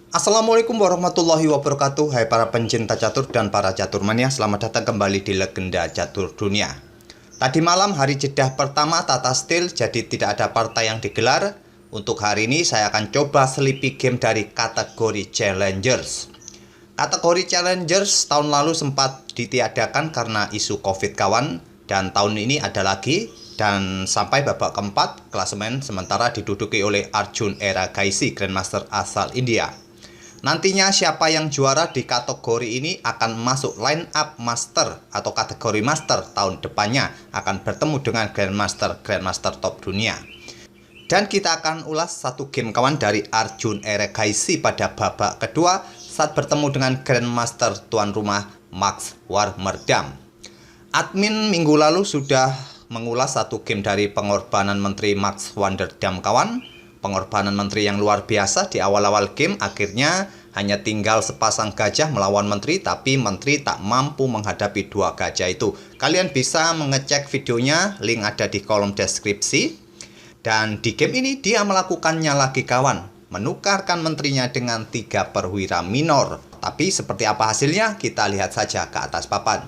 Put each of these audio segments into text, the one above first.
Assalamualaikum warahmatullahi wabarakatuh. Hai para pencinta catur dan para caturmania, selamat datang kembali di Legenda Catur Dunia. Tadi malam hari jeda pertama Tata Steel, jadi tidak ada partai yang digelar. Untuk hari ini saya akan coba selipi game dari kategori Challengers. Kategori Challengers tahun lalu sempat ditiadakan karena isu Covid kawan, dan tahun ini ada lagi. Dan sampai babak keempat, klasemen sementara diduduki oleh Arjun Eragaisi, Grandmaster asal India. Nantinya siapa yang juara di kategori ini akan masuk line up master atau kategori master tahun depannya, akan bertemu dengan Grandmaster top dunia. Dan kita akan ulas satu game kawan dari Arjun Eragaisi pada babak kedua saat bertemu dengan Grandmaster tuan rumah Max Warmerdam. Admin minggu lalu sudah mengulas satu game dari pengorbanan Menteri Max Warmerdam kawan. Pengorbanan menteri yang luar biasa di awal-awal game, akhirnya hanya tinggal sepasang gajah melawan menteri, tapi menteri tak mampu menghadapi dua gajah itu. Kalian bisa mengecek videonya, link ada di kolom deskripsi. Dan di game ini dia melakukannya lagi kawan, menukarkan menterinya dengan 3 perwira minor. Tapi seperti apa hasilnya, kita lihat saja ke atas papan.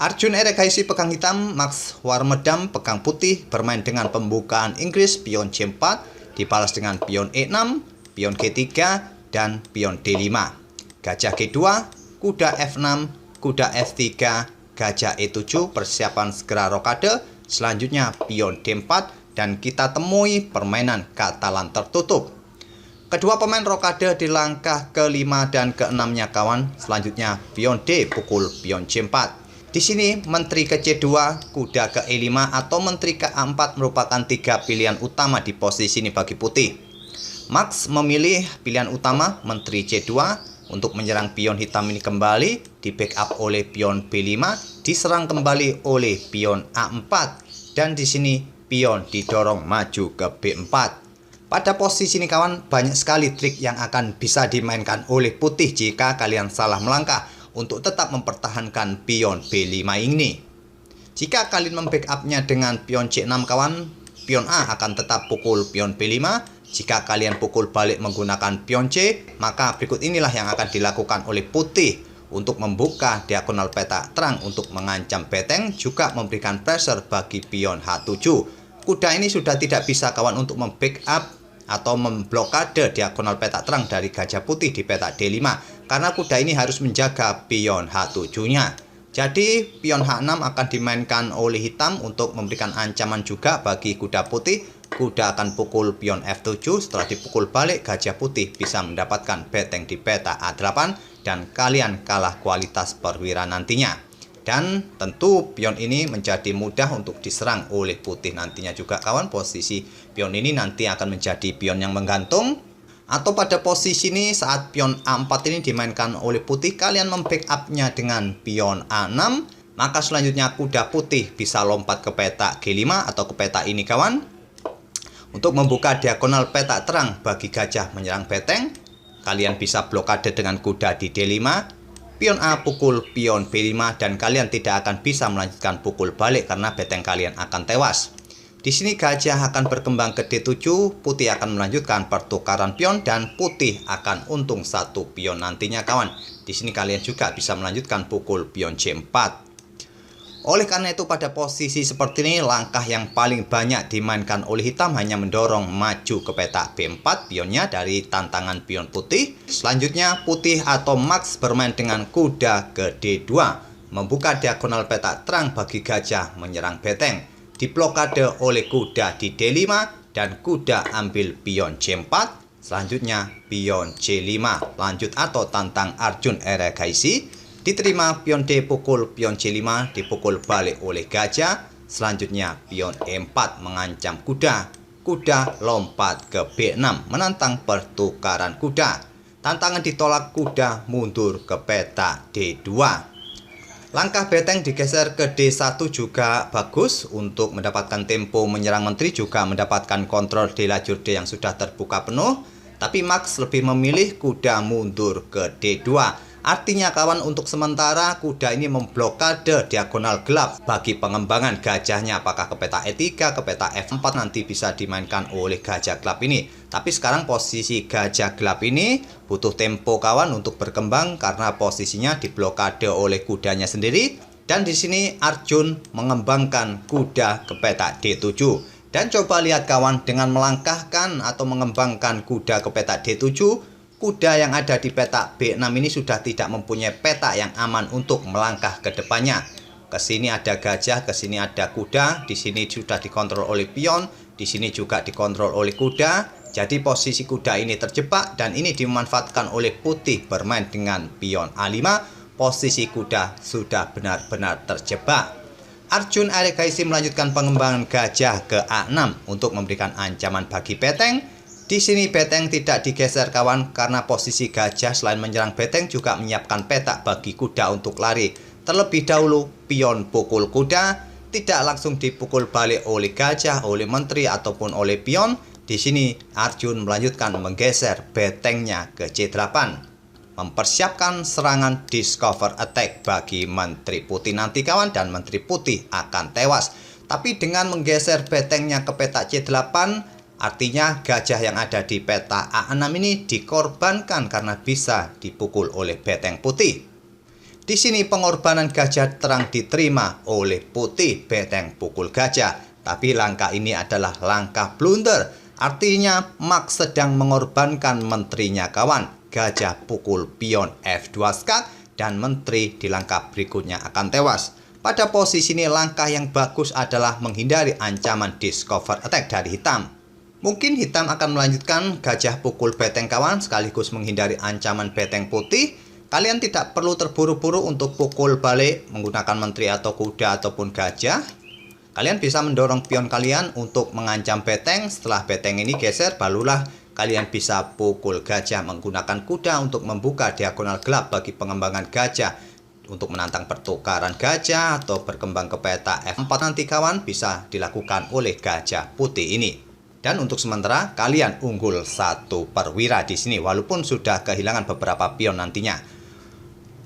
Arjun Eragaisi pegang hitam, Max Warmerdam pegang putih, bermain dengan pembukaan Inggris, pion C4, dibalas dengan pion E6, pion G3, dan pion D5. Gajah G2, kuda F6, kuda F3, gajah E7, persiapan segera rokade. Selanjutnya pion D4, dan kita temui permainan Katalan tertutup. Kedua pemain rokade di langkah ke-5 dan ke-6-nya kawan. Selanjutnya pion D pukul pion C4. Di sini menteri ke C2, kuda ke E5 atau menteri ke A4 merupakan 3 pilihan utama di posisi ini bagi putih. Max memilih pilihan utama menteri C2 untuk menyerang pion hitam ini kembali, di backup oleh pion B5, diserang kembali oleh pion A4, dan di sini pion didorong maju ke B4. Pada posisi ini kawan, banyak sekali trik yang akan bisa dimainkan oleh putih jika kalian salah melangkah untuk tetap mempertahankan pion B5 ini. Jika kalian membackupnya dengan pion C6 kawan, pion A akan tetap pukul pion B5. Jika kalian pukul balik menggunakan pion C, maka berikut inilah yang akan dilakukan oleh putih untuk membuka diagonal peta terang untuk mengancam beteng, juga memberikan pressure bagi pion H7. Kuda ini sudah tidak bisa kawan untuk membackup atau memblokade diagonal peta terang dari gajah putih di peta D5, karena kuda ini harus menjaga pion H7-nya. Jadi pion H6 akan dimainkan oleh hitam untuk memberikan ancaman juga bagi kuda putih. Kuda akan pukul pion F7, setelah dipukul balik gajah putih bisa mendapatkan beteng di peta A8 dan kalian kalah kualitas perwira nantinya. Dan tentu pion ini menjadi mudah untuk diserang oleh putih nantinya juga kawan. Posisi pion ini nanti akan menjadi pion yang menggantung. Atau pada posisi ini saat pion A4 ini dimainkan oleh putih, kalian membackupnya dengan pion A6. Maka selanjutnya kuda putih bisa lompat ke peta G5 atau ke peta ini kawan, untuk membuka diagonal peta terang bagi gajah menyerang beteng. Kalian bisa blokade dengan kuda di D5. Pion A pukul pion B5 dan kalian tidak akan bisa melanjutkan pukul balik karena beteng kalian akan tewas. Di sini gajah akan berkembang ke D7, putih akan melanjutkan pertukaran pion dan putih akan untung 1 pion nantinya kawan. Di sini kalian juga bisa melanjutkan pukul pion C4. Oleh karena itu pada posisi seperti ini, langkah yang paling banyak dimainkan oleh hitam hanya mendorong maju ke peta B4 pionnya dari tantangan pion putih. Selanjutnya putih atau Max bermain dengan kuda ke D2, membuka diagonal peta terang bagi gajah menyerang beteng. Diblokade oleh kuda di D5 dan kuda ambil pion C4. Selanjutnya pion C5 lanjut atau tantang Arjun Eragaisi. Diterima pion D pukul pion C5, dipukul balik oleh gajah. Selanjutnya pion E4 mengancam kuda. Kuda lompat ke B6 menantang pertukaran kuda. Tantangan ditolak, kuda mundur ke peta D2. Langkah beteng digeser ke D1 juga bagus untuk mendapatkan tempo menyerang menteri, juga mendapatkan kontrol di lajur D yang sudah terbuka penuh. Tapi Max lebih memilih kuda mundur ke D2 Artinya kawan, untuk sementara kuda ini memblokade diagonal gelap bagi pengembangan gajahnya. Apakah ke peta E3, ke peta F4 nanti bisa dimainkan oleh gajah gelap ini. Tapi sekarang posisi gajah gelap ini butuh tempo kawan untuk berkembang karena posisinya diblokade oleh kudanya sendiri. Dan di sini Arjun mengembangkan kuda ke peta D7. Dan coba lihat kawan, dengan melangkahkan atau mengembangkan kuda ke peta D7, kuda yang ada di peta B6 ini sudah tidak mempunyai peta yang aman untuk melangkah ke depannya. Ke sini ada gajah, ke sini ada kuda, di sini sudah dikontrol oleh pion, di sini juga dikontrol oleh kuda. Jadi posisi kuda ini terjebak dan ini dimanfaatkan oleh putih bermain dengan pion A5. Posisi kuda sudah benar-benar terjebak. Arjun Aregaisi melanjutkan pengembangan gajah ke A6 untuk memberikan ancaman bagi beteng. Di sini beteng tidak digeser kawan karena posisi gajah selain menyerang beteng juga menyiapkan petak bagi kuda untuk lari. Terlebih dahulu pion pukul kuda tidak langsung dipukul balik oleh gajah, oleh menteri ataupun oleh pion. Di sini Arjun melanjutkan menggeser betengnya ke C8. Mempersiapkan serangan discover attack bagi menteri putih nanti kawan, dan menteri putih akan tewas. Tapi dengan menggeser betengnya ke peta C8, artinya gajah yang ada di peta A6 ini dikorbankan karena bisa dipukul oleh beteng putih. Di sini pengorbanan gajah terang diterima oleh putih, beteng pukul gajah. Tapi langkah ini adalah langkah blunder. Artinya Max sedang mengorbankan menterinya kawan. Gajah pukul pion F2 skak dan menteri di langkah berikutnya akan tewas. Pada posisi ini langkah yang bagus adalah menghindari ancaman discover attack dari hitam. Mungkin hitam akan melanjutkan gajah pukul beteng kawan sekaligus menghindari ancaman beteng putih. Kalian tidak perlu terburu-buru untuk pukul balik menggunakan menteri atau kuda ataupun gajah. Kalian bisa mendorong pion kalian untuk mengancam beteng. Setelah beteng ini geser, barulah kalian bisa pukul gajah menggunakan kuda untuk membuka diagonal gelap bagi pengembangan gajah. Untuk menantang pertukaran gajah atau berkembang ke peta F4 nanti kawan bisa dilakukan oleh gajah putih ini. Dan untuk sementara kalian unggul 1 perwira di sini walaupun sudah kehilangan beberapa pion nantinya.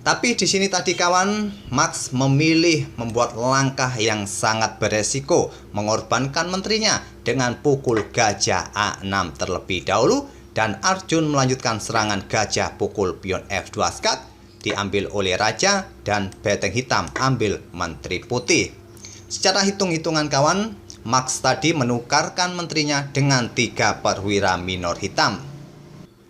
Tapi di sini tadi kawan, Max memilih membuat langkah yang sangat beresiko, mengorbankan menterinya dengan pukul gajah A6 terlebih dahulu, dan Arjun melanjutkan serangan gajah pukul pion F2 skak diambil oleh raja dan beteng hitam ambil menteri putih. Secara hitung-hitungan kawan, Max tadi menukarkan menterinya dengan 3 perwira minor hitam.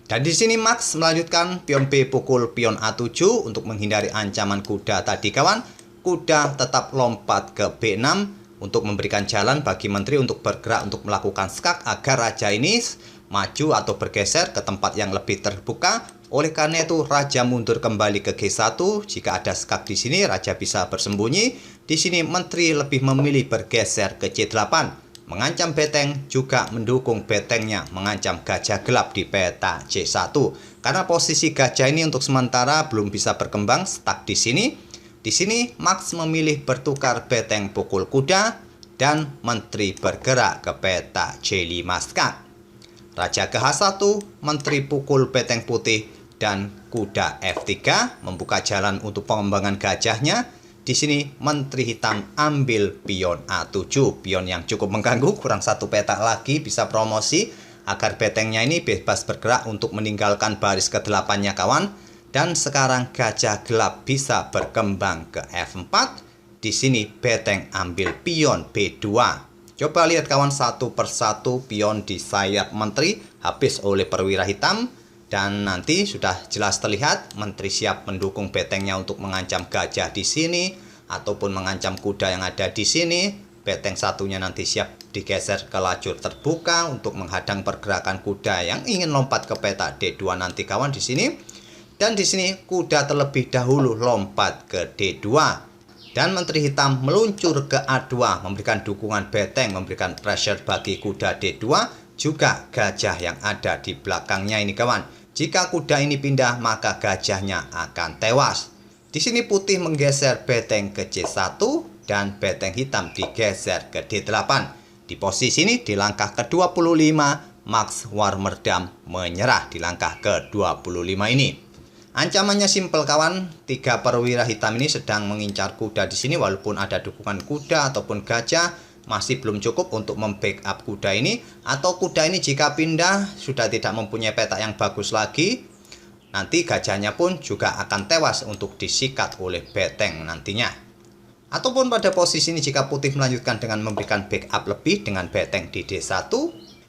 Dan di sini Max melanjutkan pion B pukul pion A7 untuk menghindari ancaman kuda tadi kawan. Kuda tetap lompat ke B6 untuk memberikan jalan bagi menteri untuk bergerak untuk melakukan skak agar raja ini maju atau bergeser ke tempat yang lebih terbuka. Oleh karena itu raja mundur kembali ke G1. Jika ada skak di sini raja bisa bersembunyi. Di sini menteri lebih memilih bergeser ke C8. Mengancam beteng juga mendukung betengnya mengancam gajah gelap di peta C1. Karena posisi gajah ini untuk sementara belum bisa berkembang, stuck di sini. Di sini Max memilih bertukar beteng pukul kuda dan menteri bergerak ke peta C5 skak. Raja ke H1, menteri pukul beteng putih dan kuda F3 membuka jalan untuk pengembangan gajahnya. Di sini menteri hitam ambil pion A7, pion yang cukup mengganggu, kurang 1 petak lagi bisa promosi agar betengnya ini bebas bergerak untuk meninggalkan baris ke-8-nya kawan. Dan sekarang gajah gelap bisa berkembang ke F4. Di sini beteng ambil pion B2. Coba lihat kawan, satu persatu pion di sayap menteri habis oleh perwira hitam. Dan nanti sudah jelas terlihat menteri siap mendukung betengnya untuk mengancam gajah di sini ataupun mengancam kuda yang ada di sini. Beteng satunya nanti siap digeser ke lajur terbuka untuk menghadang pergerakan kuda yang ingin lompat ke peta D2 nanti kawan di sini. Dan di sini kuda terlebih dahulu lompat ke D2 dan menteri hitam meluncur ke A2 memberikan dukungan beteng, memberikan pressure bagi kuda D2 juga gajah yang ada di belakangnya ini kawan. Jika kuda ini pindah, maka gajahnya akan tewas. Di sini putih menggeser beteng ke C1 dan beteng hitam digeser ke D8. Di posisi ini di langkah ke-25, Max Warmerdam menyerah di langkah ke-25 ini. Ancamannya simpel kawan, 3 perwira hitam ini sedang mengincar kuda di sini walaupun ada dukungan kuda ataupun gajah masih belum cukup untuk membackup kuda ini, atau kuda ini jika pindah sudah tidak mempunyai peta yang bagus lagi, nanti gajahnya pun juga akan tewas untuk disikat oleh beteng nantinya. Ataupun pada posisi ini jika putih melanjutkan dengan memberikan backup lebih dengan beteng di D1,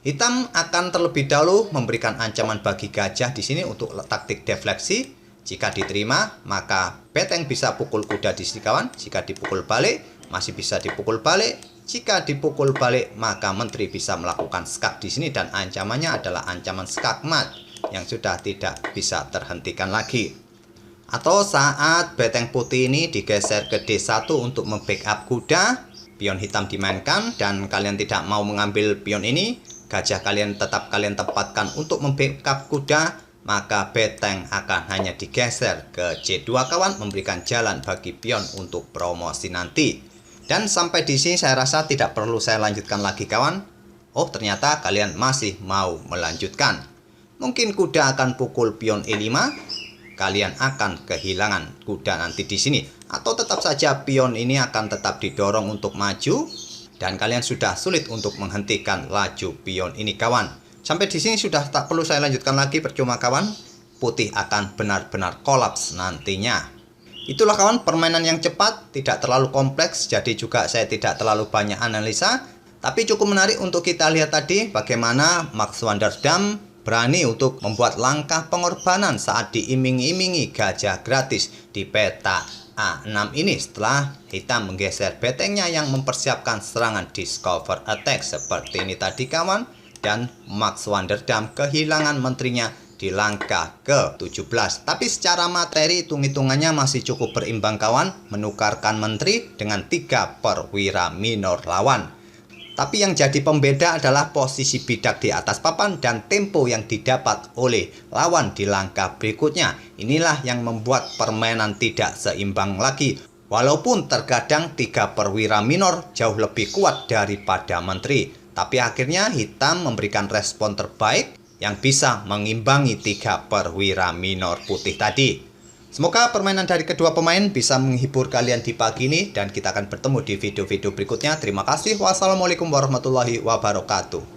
hitam akan terlebih dahulu memberikan ancaman bagi gajah di sini untuk taktik defleksi. Jika diterima, maka beteng bisa pukul kuda di sini kawan. Jika dipukul balik, masih bisa dipukul balik. Jika dipukul balik, maka menteri bisa melakukan skak di sini dan ancamannya adalah ancaman skakmat yang sudah tidak bisa terhentikan lagi. Atau saat beteng putih ini digeser ke D1 untuk membackup kuda, pion hitam dimainkan dan kalian tidak mau mengambil pion ini, gajah kalian tetap kalian tempatkan untuk membackup kuda, maka beteng akan hanya digeser ke C2 kawan, memberikan jalan bagi pion untuk promosi nanti. Dan sampai di sini saya rasa tidak perlu saya lanjutkan lagi kawan. Oh, ternyata kalian masih mau melanjutkan. Mungkin kuda akan pukul pion E5, kalian akan kehilangan kuda nanti di sini. Atau tetap saja pion ini akan tetap didorong untuk maju dan kalian sudah sulit untuk menghentikan laju pion ini kawan. Sampai di sini sudah tak perlu saya lanjutkan lagi, percuma kawan. Putih akan benar-benar kolaps nantinya. Itulah kawan permainan yang cepat, tidak terlalu kompleks, jadi juga saya tidak terlalu banyak analisa. Tapi cukup menarik untuk kita lihat tadi bagaimana Max Wanderdam berani untuk membuat langkah pengorbanan saat diiming-imingi gajah gratis di peta A6 ini setelah hitam menggeser betengnya yang mempersiapkan serangan discover attack seperti ini tadi kawan. Dan Max Wanderdam kehilangan menterinya di langkah ke-17. Tapi secara materi hitung-hitungannya masih cukup berimbang kawan, menukarkan menteri dengan 3 perwira minor lawan. Tapi yang jadi pembeda adalah posisi bidak di atas papan dan tempo yang didapat oleh lawan di langkah berikutnya. Inilah yang membuat permainan tidak seimbang lagi. Walaupun terkadang 3 perwira minor jauh lebih kuat daripada menteri. Tapi akhirnya hitam memberikan respon terbaik yang bisa mengimbangi 3 perwira minor putih tadi. Semoga permainan dari kedua pemain bisa menghibur kalian di pagi ini dan kita akan bertemu di video-video berikutnya. Terima kasih. Wassalamualaikum warahmatullahi wabarakatuh.